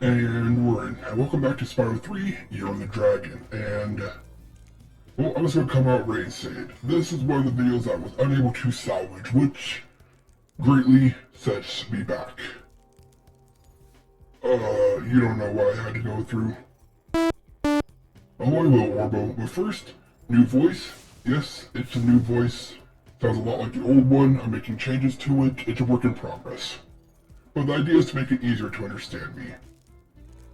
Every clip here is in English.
And we're in. And welcome back to Spyro 3, Year of the Dragon. And, well, I'm just gonna come out right and say it. This is one of the videos I was unable to salvage, which greatly sets me back. You don't know what I had to go through. Oh, I will, Orbo. But first, new voice. Yes, it's a new voice. Sounds a lot like the old one. I'm making changes to it. It's a work in progress. But the idea is to make it easier to understand me.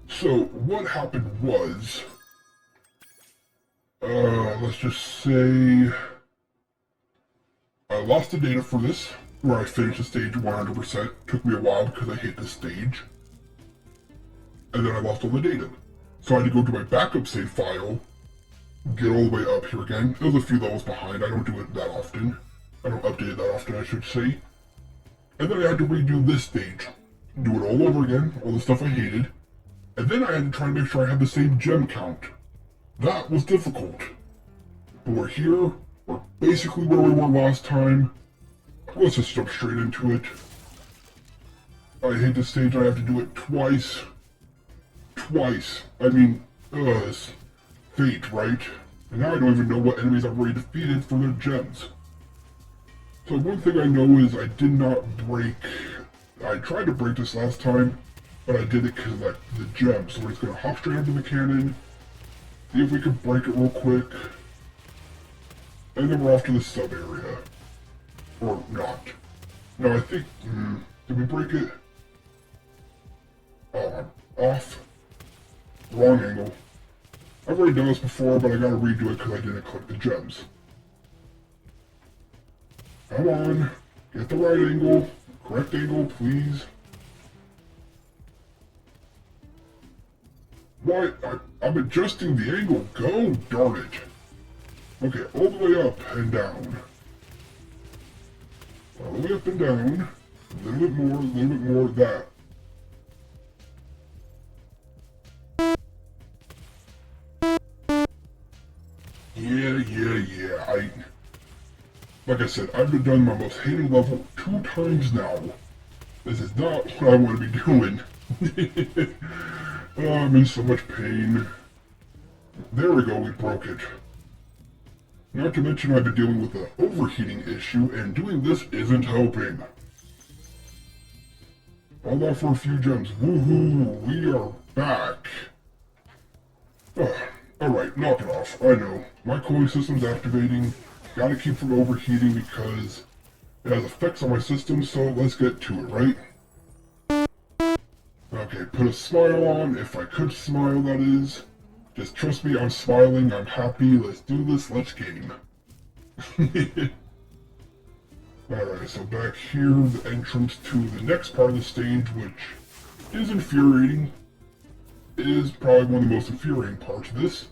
So, what happened was, let's just say, I lost the data for this, where I finished the stage 100%. Took me a while because I hit this stage. And then I lost all the data. So I had to go to my backup save file, get all the way up here again. It was a few levels behind, I don't do it that often. I don't update it that often, I should say. And then I had to redo this stage. Do it all over again, all the stuff I hated. And then I had to try to make sure I had the same gem count. That was difficult. But we're here, we're basically where we were last time. Let's just jump straight into it. I hate this stage, I have to do it twice. Twice. I mean, it's fate, right? And now I don't even know what enemies I've already defeated for their gems. So one thing I know is I did not break... I tried to break this last time, but I did it because like the gems. So we're just gonna hop straight into the cannon, see if we can break it real quick, and then we're off to the sub area. Or not. No, I think, did we break it? Oh, I'm off. Wrong angle. I've already done this before, but I gotta redo it because I didn't click the gems. Come on, get the right angle, correct angle, please. Why? I'm adjusting the angle. Go, darn it. Okay, all the way up and down. All the way up and down. A little bit more, that. Yeah. Like I said, I've done my most hated level 2 times now. This is not what I want to be doing. Oh, I'm in so much pain. There we go, we broke it. Not to mention I've been dealing with an overheating issue, and doing this isn't helping. All that for a few gems. Woohoo! We are back! Alright, knock it off. I know. My cooling system's activating. Gotta keep from overheating because it has effects on my system, so let's get to it, right? Okay, put a smile on, if I could smile, that is. Just trust me, I'm smiling, I'm happy, let's do this, let's game. Alright, so back here, the entrance to the next part of the stage, which is infuriating. It is probably one of the most infuriating parts of this.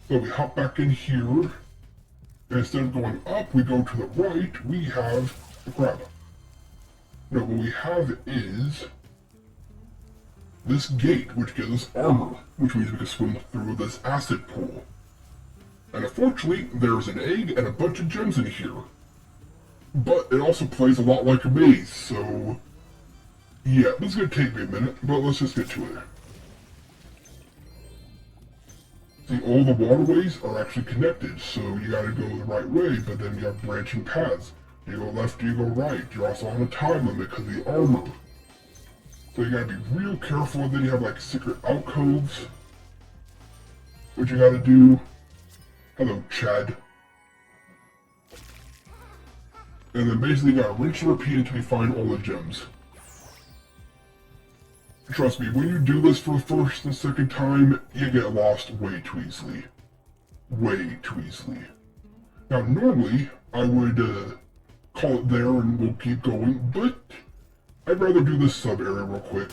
So we hop back in here, and instead of going up, we go to the right, we have the crab. No, what we have is this gate, which gives us armor, which means we can swim through this acid pool. And unfortunately, there's an egg and a bunch of gems in here. But it also plays a lot like a maze, so yeah, this is gonna take me a minute, but let's just get to it. See, all the waterways are actually connected, so you gotta go the right way, but then you have branching paths. You go left, you go right. You're also on a time limit because of the armor. So you gotta be real careful, and then you have like secret alcoves, which you gotta do. Hello, Chad. And then basically you gotta rinse and repeat until you find all the gems. Trust me, when you do this for the first and second time, you get lost way too easily. Way too easily. Now normally, I would call it there and we'll keep going, but I'd rather do this sub area real quick.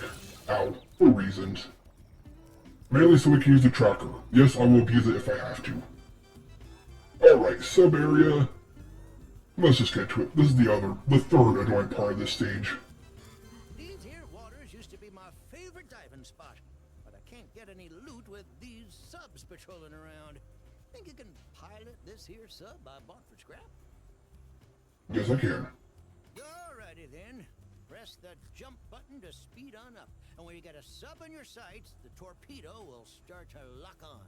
Ow, for reasons. Mainly so we can use the tracker. Yes, I will abuse it if I have to. Alright, sub area. Let's just get to it. This is the third annoying part of this stage. These here waters used to be my favorite diving spot, but I can't get any loot with these subs patrolling around. Think you can pilot this here sub I bought for scrap? Yes, I can. Alrighty then. press the jump button to speed on up. And when you get a sub in your sights, the torpedo will start to lock on.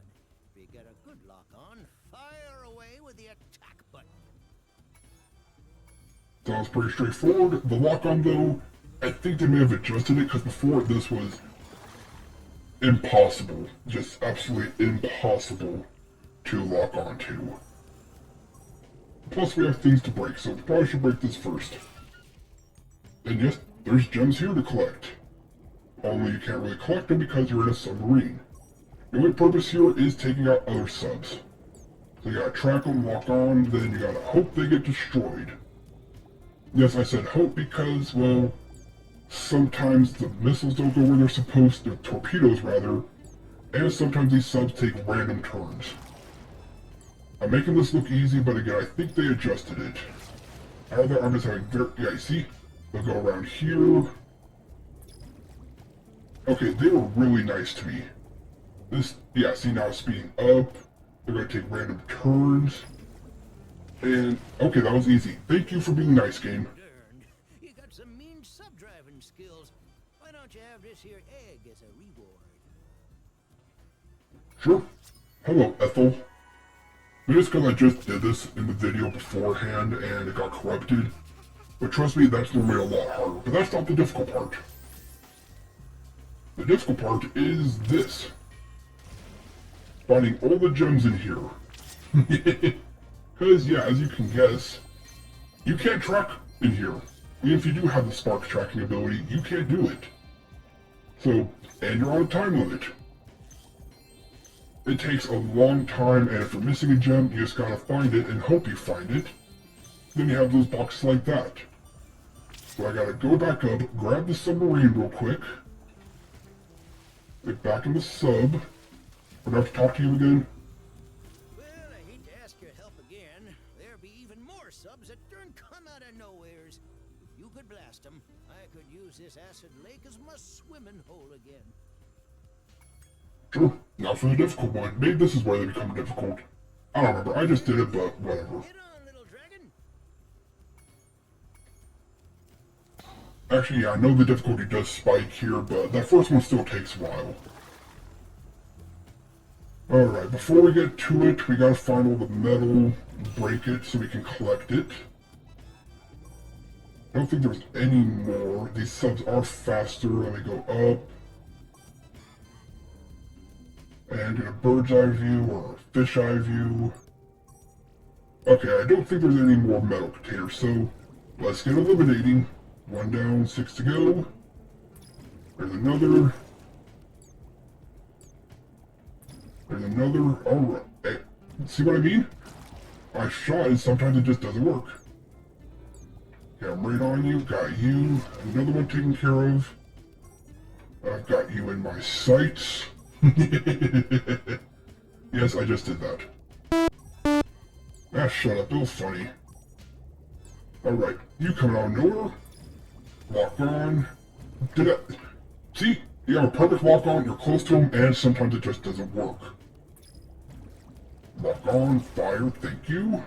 If you get a good lock on, fire away with the attack button. Sounds pretty straightforward. The lock-on, though, I think they may have adjusted it, because before this was impossible. Just absolutely impossible to lock on to. Plus, we have things to break, so we probably should break this first. And yes, there's gems here to collect. Only you can't really collect them because you're in a submarine. The only purpose here is taking out other subs. So you gotta track them, lock on, then you gotta hope they get destroyed. Yes, I said hope because, well, sometimes the missiles don't go where they're supposed to, torpedoes rather, and sometimes these subs take random turns. I'm making this look easy, but again, I think they adjusted it. Either I'm just having yeah, you see? They'll go around here. Okay, they were really nice to me. This, yeah, see now it's speeding up. They're gonna take random turns. And, okay, that was easy. Thank you for being nice, game. You got some mean sub-driving skills. Why don't you have this here egg as a reward? Sure. Hello, Ethel. Maybe it's because I just did this in the video beforehand and it got corrupted. But trust me, that's normally a lot harder. But that's not the difficult part. The difficult part is this. Finding all the gems in here. Because, yeah, as you can guess, you can't track in here. Even if you do have the spark tracking ability, you can't do it. So, and you're on a time limit. It takes a long time, and if you're missing a gem, you just gotta find it and hope you find it. Then you have those boxes like that. So I gotta go back up, grab the submarine real quick, get back in the sub. Would I have to talk to you again? Well, I hate to ask your help again. There'd be even more subs that don't come out of nowheres. If you could blast them, I could use this acid lake as my swimming hole again. Sure. Now for the difficult one. Maybe this is where they become difficult. I don't remember. I just did it, but whatever. Get on, little dragon. Actually, yeah, I know the difficulty does spike here, but that first one still takes a while. Alright, before we get to it, we gotta find all the metal, break it so we can collect it. I don't think there's any more. These subs are faster and they go up. And get a bird's eye view or a fish eye view. Okay, I don't think there's any more metal containers, so let's get eliminating. 1 down, 6 to go. There's another. There's another. Alright. Hey, see what I mean? I shot and sometimes it just doesn't work. Okay, I'm right on you. Got you. Another one taken care of. I've got you in my sights. Yes, I just did that. Ah, shut up. It was funny. Alright, you coming out of nowhere? Lock on. Did I... See? You have a perfect lock on, you're close to him, and sometimes it just doesn't work. Lock on, fire, thank you.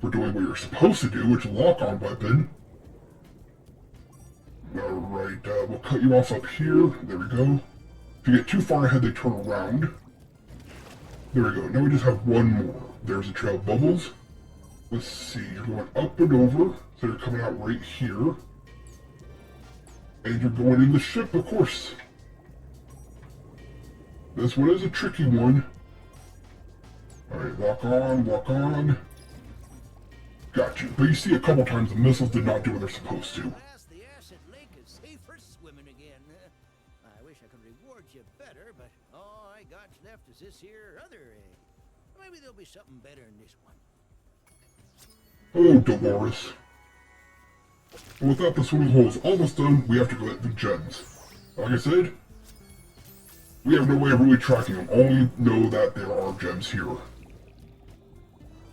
For doing what you're supposed to do, which is lock on weapon. Alright, we'll cut you off up here. There we go. If you get too far ahead, they turn around. There we go. Now we just have one more. There's a trail of bubbles. Let's see. You're going up and over. So you're coming out right here. And you're going in the ship, of course. This one is a tricky one. Alright, lock on, lock on. Got you. But you see a couple times the missiles did not do what they're supposed to. The acid lake is safe for swimming again. I wish I could reward you better, but all I got left is this here other egg. Maybe there'll be something better in this one. Hello, Dolores. And with that, the swimming hole is almost done. We have to collect the gems. Like I said, we have no way of really tracking them. Only know that there are gems here.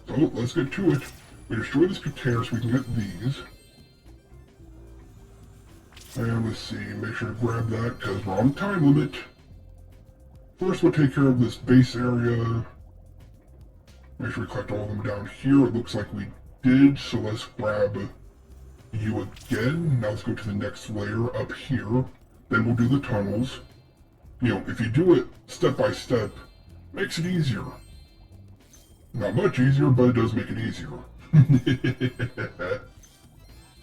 So, let's get to it. We destroy this container so we can get these. And let's see, make sure to grab that because we're on time limit. First, we'll take care of this base area. Make sure we collect all of them down here. It looks like we did, so let's grab you again. Now let's go to the next layer up here. Then we'll do the tunnels. You know, if you do it step by step, makes it easier. Not much easier, but it does make it easier.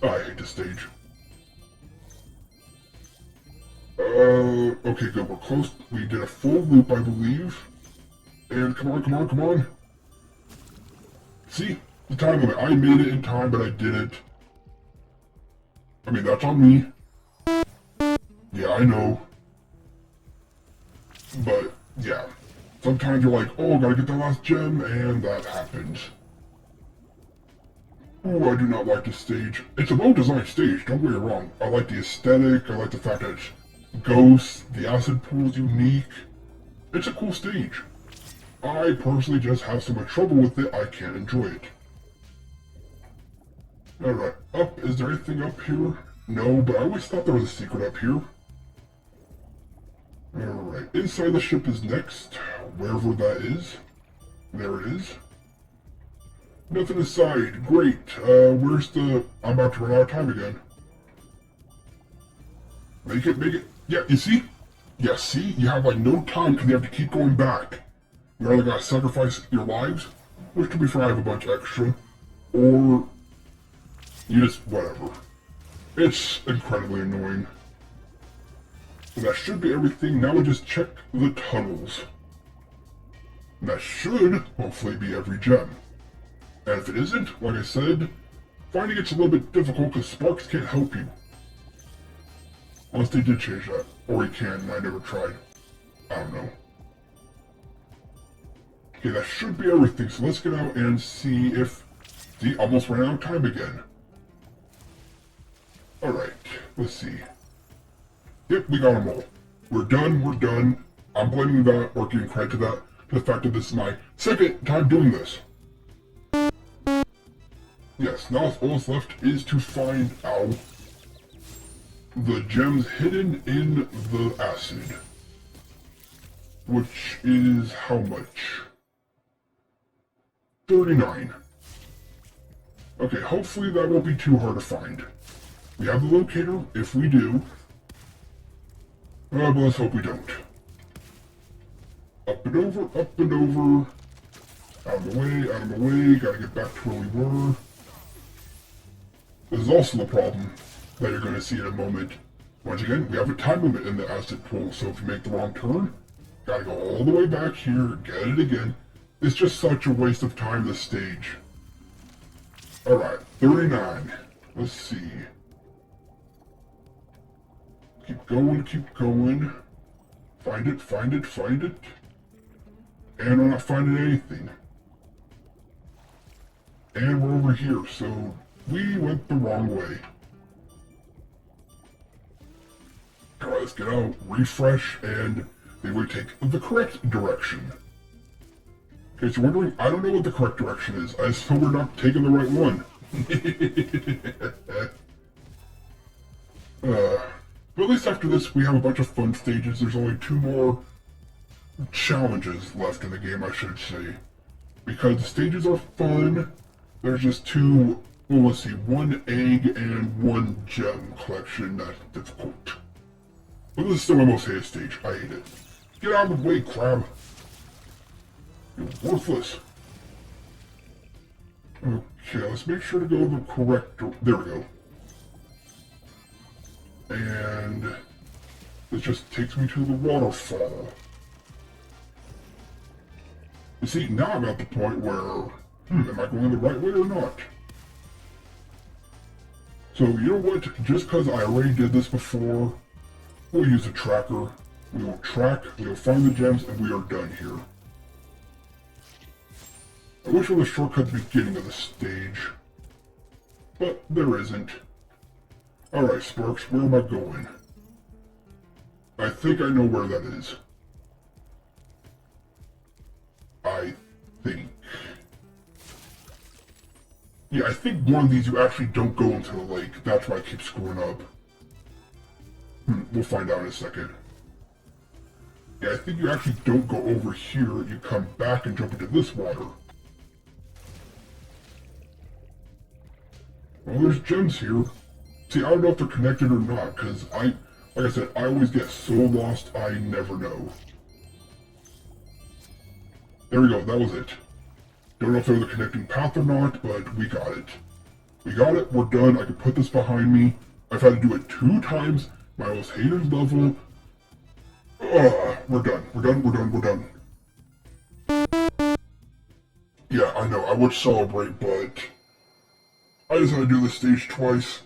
I hate this stage. Okay, good. We're close. We did a full loop, I believe. And come on, come on, come on. See? The time limit. I made it in time, but I didn't. I mean, that's on me. Yeah, I know. But, yeah. Sometimes you're like, oh, gotta get that last gem, and that happens. Ooh, I do not like this stage. It's a well-designed stage, don't get me wrong. I like the aesthetic, I like the fact that it's ghosts, the acid pool is unique. It's a cool stage. I personally just have so much trouble with it, I can't enjoy it. Alright, up. Is there anything up here? No, but I always thought there was a secret up here. Alright, inside the ship is next, wherever that is. There it is. Nothing inside, great. Where's the... I'm about to run out of time again. Make it, make it. Yeah, you see? Yeah, see? You have like no time because you have to keep going back. You either gotta sacrifice your lives, which to be fair I have a bunch extra, or you just, whatever. It's incredibly annoying. So that should be everything. Now we just check the tunnels. And that should hopefully be every gem. And if it isn't, like I said, finding it's a little bit difficult because Sparks can't help you. Unless they did change that. Or he can, and I never tried. I don't know. Okay, that should be everything, so let's get out and see if... See, almost ran out of time again. Alright, let's see. Yep, we got them all. We're done, we're done. I'm blaming that, or giving credit to that, to the fact that this is my second time doing this. Yes, now all that's left is to find out the gems hidden in the acid. Which is how much? 39. Okay, hopefully that won't be too hard to find. We have the locator, if we do. But let's hope we don't. Up and over, up and over. Out of the way, out of the way. Gotta get back to where we were. This is also the problem that you're going to see in a moment. Once again, we have a time limit in the acid pool, so if you make the wrong turn, gotta go all the way back here, get it again. It's just such a waste of time, this stage. Alright, 39. Let's see. Keep going, keep going. Find it, find it, find it. And we're not finding anything. And we're over here, so we went the wrong way. Alright, let's get out, refresh, and they would take the correct direction. Okay, so you're wondering, I don't know what the correct direction is. I just know we're not taking the right one. But at least after this, we have a bunch of fun stages. There's only 2 more challenges left in the game, I should say. Because the stages are fun, there's just 2, well, let's see, 1 egg and 1 gem collection that's difficult. But this is still my most hated stage. I hate it. Get out of the way, crab. You're worthless. Okay, let's make sure to go the correct... There we go. And this just takes me to the waterfall. You see, now I'm at the point where, am I going the right way or not? So, you know what? Just because I already did this before, we'll use a tracker. We will track, we will find the gems, and we are done here. I wish there was a shortcut at the beginning of the stage, but there isn't. Alright, Sparks, where am I going? I think I know where that is. I think. Yeah, I think one of these you actually don't go into the lake. That's why I keep screwing up. We'll find out in a second. Yeah, I think you actually don't go over here. You come back and jump into this water. Well, there's gems here. See, I don't know if they're connected or not, because like I said, I always get so lost, I never know. There we go, that was it. Don't know if there was a connecting path or not, but we got it. We got it, we're done, I can put this behind me. I've had to do it 2 times, my most hated level. We're done. Yeah, I know, I would celebrate, but I just had to do this stage twice.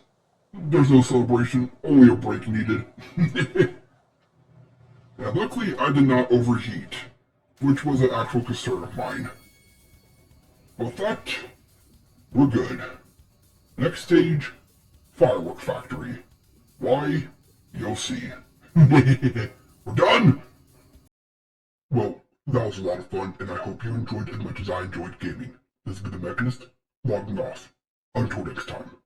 There's no celebration, only a break needed. Yeah, luckily I did not overheat, which was an actual concern of mine. With that, we're good. Next stage, Firework Factory. Why? You'll see. We're done! Well, that was a lot of fun, and I hope you enjoyed as much as I enjoyed gaming. This has been The Mechanist, logging off. Until next time.